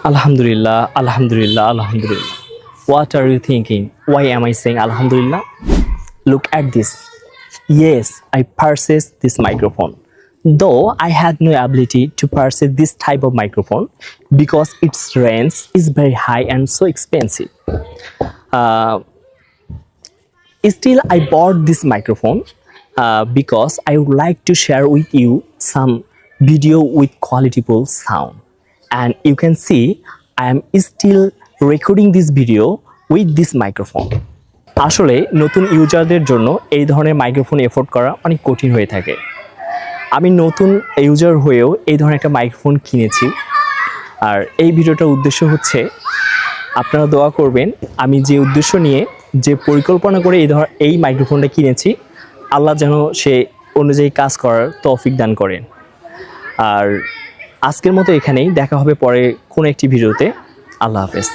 Alhamdulillah, Alhamdulillah, Alhamdulillah. What are you thinking? Why am I saying Alhamdulillah? Look at this. Yes, I purchased this microphone. Though I had no ability to purchase this type of microphone because its range is very high and so expensive. Still, I bought this microphone because I would like to share with you some video with qualityful sound. And you can see I am still recording this video with this microphone. আসলে নতুন ইউজারদের জন্য এই ধরনের microphone afford করা অনেক কঠিন হয়ে থাকে। আমি নতুন ইউজার হয়েও এই ধরনের একটা মাইক্রোফোন কিনেছি। আর এই ভিডিওটার উদ্দেশ্য হচ্ছে আপনারা দোয়া করবেন আমি যে উদ্দেশ্য নিয়ে যে পরিকল্পনা করে এই মাইক্রোফোনটা কিনেছি আল্লাহ যেন সে অনুযায়ী কাজ করার তৌফিক দান করেন। আর আজকের মতো এখানেই দেখা হবে পরে কোনো একটি ভিডিওতে। আল্লাহ হাফেজ।